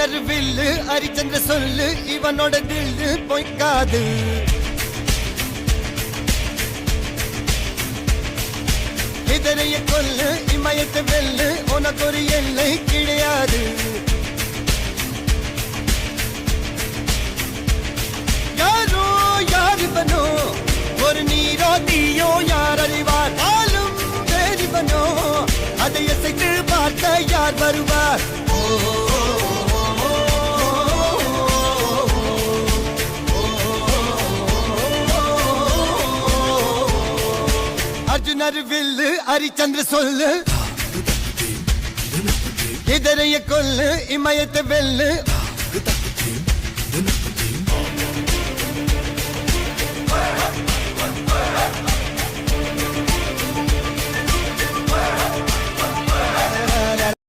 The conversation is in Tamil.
அர்ஜுனர் வில்லு ஹரிச்சந்திர சொல்லு இவனோட தில்லு பொய்க்காது. இதரைய கொல்லு இமயத்தை வெல்லு உனக்கு ஒரு எல்லை கிடையாது. யாரோ யார் இவனோ ஒரு நீரோ தீயோ யார் அறிவார். ஆளும் வேறிவனோ அதை அசைத்து பார்க்க யார் வருவார். அர்ஜுனர் வில்லு ஹரிச்சந்திர சொல்லு இதரைய கொல்லு இமயத்தை வெல்லு